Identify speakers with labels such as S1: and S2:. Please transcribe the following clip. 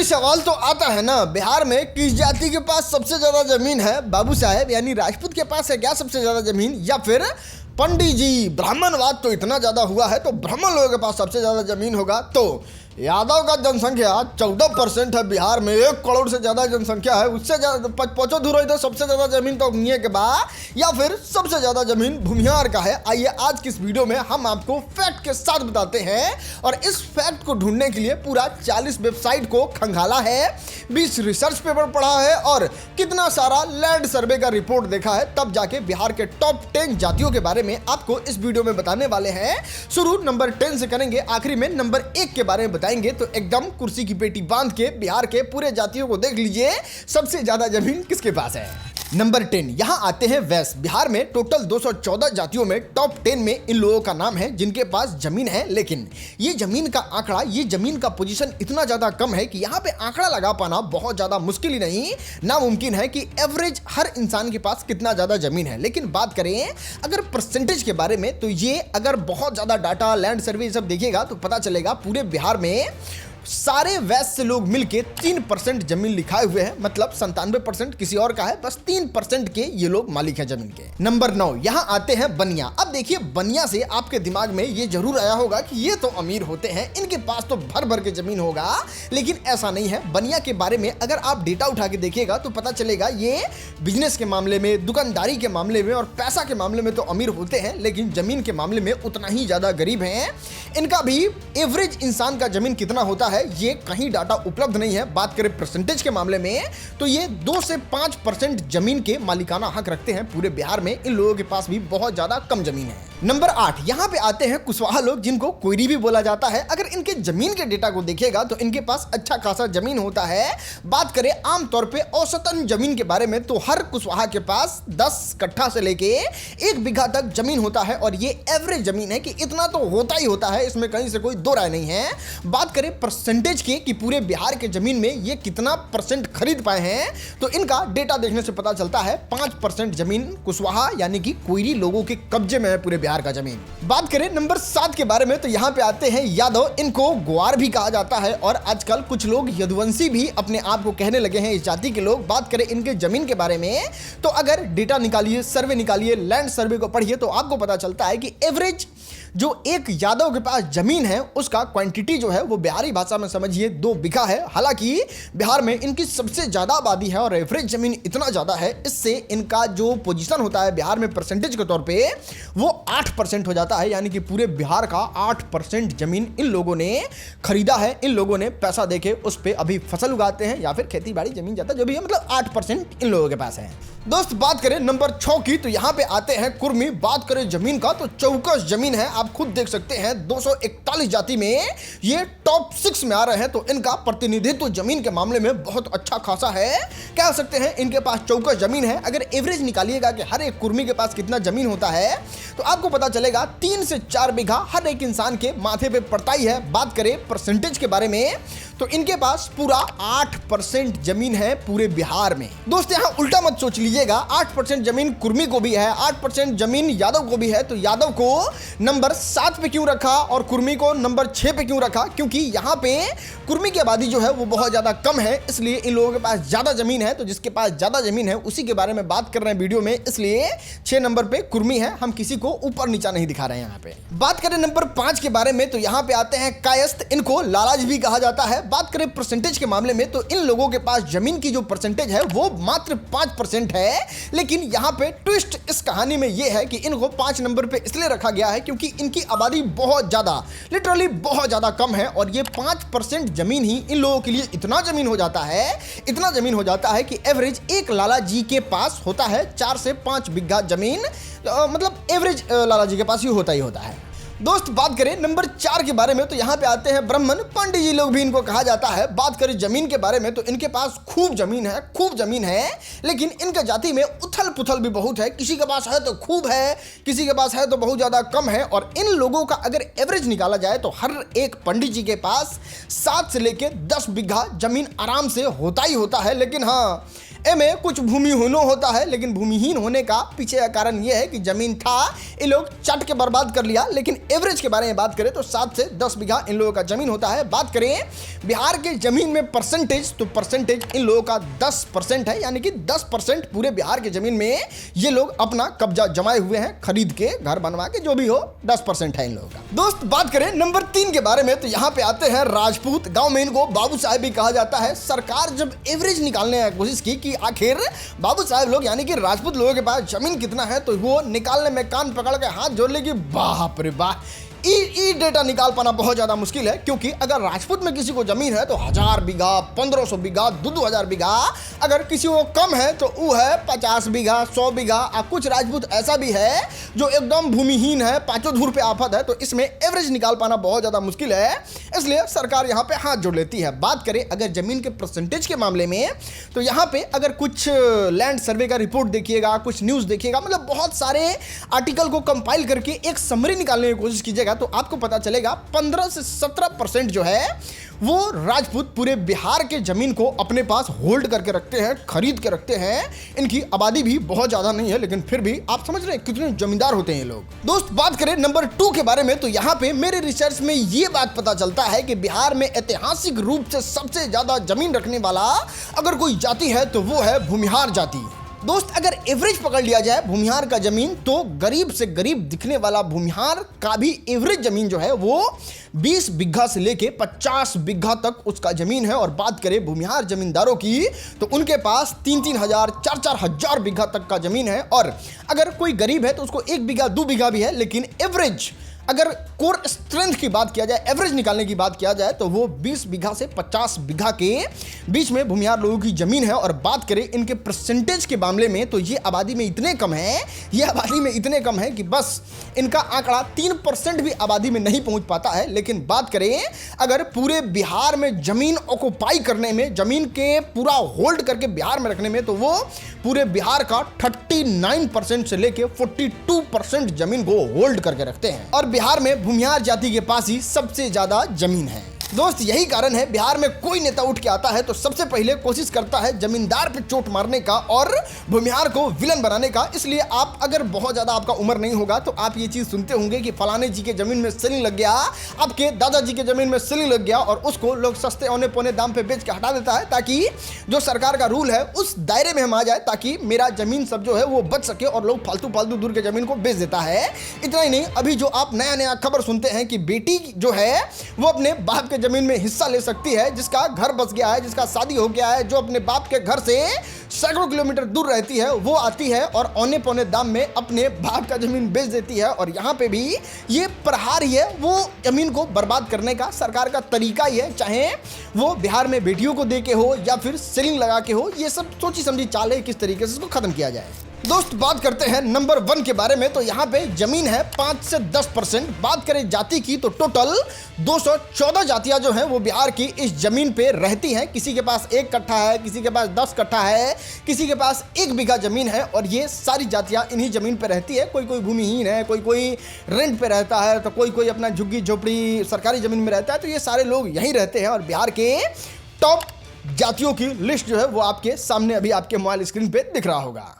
S1: सवाल तो आता है ना, बिहार में किस जाति के पास सबसे ज्यादा जमीन है? बाबू साहेब यानी राजपूत के पास है क्या सबसे ज्यादा जमीन, या फिर पंडित जी? ब्राह्मणवाद तो इतना ज्यादा हुआ है तो ब्राह्मण लोगों के पास सबसे ज्यादा जमीन होगा। तो यादव का जनसंख्या 14% है बिहार में, 1 करोड़ से ज्यादा जनसंख्या है, उससे पचो धुरो इधर सबसे ज्यादा जमीन तो उन्हीं के बाद, या फिर सबसे ज्यादा जमीन भूमिहार का है। आइए आज की इस वीडियो में हम आपको फैक्ट के साथ बताते हैं, और इस फैक्ट को ढूंढने के लिए पूरा 40 वेबसाइट को खंगाला है, 20 रिसर्च पेपर पढ़ा है और कितना सारा लैंड सर्वे का रिपोर्ट देखा है, तब जाके बिहार के टॉप 10 जातियों के बारे में आपको इस वीडियो में बताने वाले हैं। शुरू नंबर 10 से करेंगे, आखिरी में नंबर 1 के बारे में बताएंगे। तो एकदम कुर्सी की पेटी बांध के बिहार के पूरे जातियों को देख लीजिए, सबसे ज्यादा जमीन किसके पास है। नंबर 10, यहां आते हैं वैश्य। बिहार में टोटल 214 जातियों में टॉप 10 में इन लोगों का नाम है जिनके पास जमीन है, लेकिन ये जमीन का आंकड़ा, ये जमीन का पोजीशन इतना ज्यादा कम है कि यहां पे आंकड़ा लगा पाना बहुत ज्यादा मुश्किल ही नहीं, नामुमकिन है कि एवरेज हर इंसान के पास कितना ज्यादा जमीन है। लेकिन बात करें अगर परसेंटेज के बारे में, तो ये अगर बहुत ज्यादा डाटा, लैंड सर्वे सब देखिएगा तो पता चलेगा पूरे बिहार में सारे वैश्य लोग मिलके 3% जमीन लिखाए हुए हैं, मतलब 97% किसी और का है, बस 3% के ये लोग मालिक हैं जमीन के। नंबर 9, यहां आते हैं बनिया। अब देखिए बनिया से आपके दिमाग में ये जरूर आया होगा कि ये तो अमीर होते हैं, इनके पास तो भर भर के जमीन होगा, लेकिन ऐसा नहीं है। बनिया के बारे में अगर आप डेटा उठा के देखिएगा तो पता चलेगा ये बिजनेस के मामले में, दुकानदारी के मामले में और पैसा के मामले में तो अमीर होते हैं, लेकिन जमीन के मामले में उतना ही ज्यादा गरीब हैं। इनका भी एवरेज इंसान का जमीन कितना होता है ये कहीं डाटा उपलब्ध नहीं है। बात करें परसेंटेज के मामले में तो ये 2 से 5% जमीन के मालिकाना हक रखते हैं पूरे बिहार में। इन लोगों के पास भी बहुत ज्यादा कम जमीन है। नंबर 8, यहां पे आते हैं कुशवाहा लोग, जिनको कोयरी भी बोला जाता है। अगर इनके जमीन के डेटा को देखिएगा तो इनके पास अच्छा खासा जमीन होता है। बात करें आमतौर पे औसतन जमीन के बारे में तो हर कुशवाहा के पास 10 कट्ठा से लेके 1 बीघा तक जमीन होता है, और ये एवरेज जमीन है कि इतना तो होता ही होता है, इसमें कहीं से कोई दो राय नहीं है। बात करें परसेंटेज की कि पूरे बिहार के जमीन में ये कितना परसेंट खरीद पाए हैं, तो इनका डेटा देखने से पता चलता है 5% जमीन कुशवाहा यानी कि कोयरी लोगों के कब्जे में है पूरे बिहार का जमीन। बात करें नंबर 7 के बारे में तो यहां पे आते हैं यादव। इनको ग्वार भी कहा जाता है और आजकल कुछ लोग यदुवंशी भी अपने आप को कहने लगे हैं, इस जाति के लोग। बात करें इनके जमीन के बारे में तो अगर डेटा निकालिए, सर्वे निकालिए, लैंड सर्वे को पढ़िए तो आपको पता चलता है कि एवरेज जो एक यादव के पास जमीन है उसका क्वांटिटी जो है वो बिहारी भाषा में समझिए 2 बीघा है। हालांकि बिहार में इनकी सबसे ज्यादा आबादी है और एवरेज जमीन इतना ज्यादा है, इससे इनका जो पोजीशन होता है बिहार में परसेंटेज के तौर पे वो 8% हो जाता है, यानी कि पूरे बिहार का 8% जमीन इन लोगों ने खरीदा है। इन लोगों ने पैसा देके उस पर अभी फसल उगाते हैं या फिर खेती बाड़ी जमीन जाता है, जो भी है, मतलब 8% इन लोगों के पास है। दोस्त बात करें नंबर 6 की तो यहां पे आते हैं कुर्मी। बात करें जमीन का तो चौकस जमीन है, आप खुद देख सकते हैं 241 जाति में ये टॉप 6 में आ रहे हैं, तो इनका प्रतिनिधित्व जमीन के मामले में बहुत अच्छा खासा है, कह सकते हैं इनके पास चौकस जमीन है। अगर एवरेज निकालिएगा कि हर एक कुर्मी के पास कितना जमीन होता है तो आपको पता चलेगा 3 से 4 बीघा हर एक इंसान के माथे पे पड़ता ही है। बात करें परसेंटेज के बारे में तो इनके पास पूरा 8% जमीन है पूरे बिहार में। दोस्त यहां उल्टा मत सोच लीजिएगा, 8% जमीन कुर्मी को भी है, 8% जमीन यादव को भी है, तो यादव को नंबर 7 पे क्यों रखा और कुर्मी को नंबर 6 पे क्यों रखा? क्योंकि यहां पे कुर्मी की आबादी जो है वो बहुत ज्यादा कम है, इसलिए इन लोगों के पास ज्यादा जमीन है। तो जिसके पास ज्यादा जमीन है उसी के बारे में बात कर रहे हैं वीडियो में, इसलिए 6 नंबर पे कुर्मी है, हम किसी को ऊपर नीचा नहीं दिखा रहे हैं यहाँ पे। बात करें नंबर 5 के बारे में तो यहाँ पे आते हैं कायस्थ। इनको लालाज भी कहा जाता है। बात करें परसेंटेज के मामले में तो इन लोगों के पास जमीन की जो परसेंटेज है वो मात्र 5% है, लेकिन यहां पे ट्विस्ट इस कहानी में ये है कि इनको 5 नंबर पे इसलिए रखा गया है क्योंकि इनकी आबादी बहुत ज्यादा, लिटरली बहुत ज्यादा कम है, और ये 5% जमीन ही इन लोगों के लिए इतना जमीन हो जाता है कि एवरेज एक लाला जी के पास होता है 4 से 5 बीघा जमीन, मतलब एवरेज लाला जी के पास ही होता है। दोस्त बात करें नंबर 4 के बारे में तो यहाँ पे आते हैं ब्राह्मण। पंडित जी लोग भी इनको कहा जाता है। बात करें जमीन के बारे में तो इनके पास खूब जमीन है, लेकिन इनके जाति में उथल पुथल भी बहुत है। किसी के पास है तो खूब है, किसी के पास है तो बहुत ज्यादा कम है, और इन लोगों का अगर एवरेज निकाला जाए तो हर एक पंडित जी के पास 7 से लेके 10 बीघा जमीन आराम से होता ही होता है। लेकिन हाँ, एमे कुछ भूमिहीनों होता है, लेकिन भूमिहीन होने का पीछे का कारण यह है कि जमीन था, ये लोग चट के बर्बाद कर लिया। लेकिन एवरेज के बारे में बात करें तो 7 से 10 बीघा इन लोगों का जमीन होता है। बात करें बिहार के जमीन में परसेंटेज, तो परसेंटेज इन लोगों का 10% है, यानी कि 10% पूरे बिहार के जमीन में ये लोग अपना कब्जा जमाए हुए हैं, खरीद के घर बनवा के, जो भी हो 10% है इन लोगों का। दोस्त बात करें नंबर 3 के बारे में, तो यहाँ पे आते हैं राजपूत। गांव में इनको बाबू साहब भी कहा जाता है। सरकार जब एवरेज निकालने की कोशिश की कि आखिर बाबू साहब लोग यानी कि राजपूत लोगों के पास जमीन कितना है, तो वो निकालने में कान पकड़ के हाथ जोड़ ले कि बाप रे बाप, ई डेटा निकाल पाना बहुत ज्यादा मुश्किल है। क्योंकि अगर राजपूत में किसी को जमीन है तो 1000 बीघा, 1500 बीघा, 2000 बीघा, अगर किसी को कम है तो वो है 50 बीघा, 100 बीघा। और कुछ राजपूत ऐसा भी है जो एकदम भूमिहीन है, पांचों धूर पे आफत है, तो इसमें एवरेज निकाल पाना बहुत ज्यादा मुश्किल है। इसलिए सरकार यहाँ पे हाथ जोड़ लेती है। बात करें अगर जमीन के परसेंटेज के मामले में, तो यहाँ पे अगर कुछ लैंड सर्वे का रिपोर्ट देखिएगा, कुछ न्यूज देखिएगा, मतलब बहुत सारे आर्टिकल को कंपाइल करके एक समरी निकालने की कोशिश कीजिएगा, तो आपको पता चलेगा 15 से 17% जो है वो राजपूत पूरे बिहार के जमीन को अपने पास होल्ड करके रखते हैं, खरीद के रखते हैं। इनकी आबादी भी बहुत ज्यादा नहीं है, लेकिन फिर भी आप समझ रहे हैं कितने जमींदार होते हैं ये लोग। दोस्त बात करें नंबर 2 के बारे में, तो यहाँ पे मेरे रिसर्च में ये बात पता चलता है कि बिहार में ऐतिहासिक रूप से सबसे ज्यादा जमीन रखने वाला अगर कोई जाति है तो वो है भूमिहार जाति। दोस्त अगर एवरेज पकड़ लिया जाए भूमिहार का जमीन, तो गरीब से गरीब दिखने वाला भूमिहार का भी एवरेज जमीन जो है वो 20 बीघा से लेके 50 बीघा तक उसका जमीन है। और बात करें भूमिहार जमींदारों की, तो उनके पास 3-3 हजार, 4-4 हजार बीघा तक का जमीन है। और अगर कोई गरीब है तो उसको 1 बीघा 2 बीघा भी है, लेकिन एवरेज अगर कोर स्ट्रेंथ की बात किया जाए, एवरेज निकालने की बात किया जाए, तो वो 20 बीघा से 50 बीघा के बीच में भूमिहार लोगों की जमीन है। और बात करें इनके परसेंटेज के मामले में, तो ये आबादी में इतने कम है, ये आबादी में इतने कम है कि बस इनका आंकड़ा 3% भी आबादी में नहीं पहुंच पाता है। लेकिन बात करें अगर पूरे बिहार में जमीन ऑक्युपाई करने में, जमीन के पूरा होल्ड करके बिहार में रखने में, तो वो पूरे बिहार का 39% से लेके 42% जमीन को होल्ड करके रखते हैं। और बिहार में भूमिहार जाति के पास ही सबसे ज्यादा जमीन है। दोस्त यही कारण है बिहार में कोई नेता उठ के आता है तो सबसे पहले कोशिश करता है जमींदार पे चोट मारने का और भूमिहार को विलन बनाने का। इसलिए आप अगर बहुत ज्यादा आपका उम्र नहीं होगा तो आप ये चीज सुनते होंगे कि फलाने जी के जमीन में सीलिंग लग गया, आपके दादाजी के जमीन में सीलिंग लग गया, और उसको लोग सस्ते औने पौने दाम पे बेच के हटा देता है, ताकि जो सरकार का रूल है उस दायरे में हम आ जाए, ताकि मेरा जमीन सब जो है वो बच सके, और लोग फालतू दूर के जमीन को बेच देता है। इतना ही नहीं, अभी जो आप नया खबर सुनते हैं कि बेटी जो है वो अपने बाप जमीन में हिस्सा ले सकती है, जिसका घर बस गया है, जिसका शादी हो गया है, जो अपने बाप के घर से सैकड़ों किलोमीटर दूर रहती है, वो आती है और औने पौने दाम में अपने बाप का जमीन बेच देती है। और यहाँ पे भी ये प्रहार ही है, वो जमीन को बर्बाद करने का सरकार का तरीका ही है, चाहे वो बिहार में बेटियों को दे के हो या फिर सीलिंग लगा के हो। ये सब सोची समझी चाल है किस तरीके से इसको खत्म किया जाए। दोस्त बात करते हैं नंबर 1 के बारे में, तो यहाँ पे जमीन है 5 से 10%। बात करें जाति की तो टोटल 214 जातियां जो हैं वो बिहार की इस जमीन पे रहती हैं। किसी के पास 1 कट्ठा है, किसी के पास 10 कट्ठा है, किसी के पास 1 बीघा जमीन है, और ये सारी जातियां इन्हीं जमीन पे रहती है। कोई भूमिहीन है, कोई रेंट पे रहता है, तो कोई अपना झुग्गी झोपड़ी सरकारी जमीन में रहता है। तो ये सारे लोग यहीं रहते हैं। और बिहार के टॉप जातियों की लिस्ट जो है वो आपके सामने अभी आपके मोबाइल स्क्रीन पे दिख रहा होगा।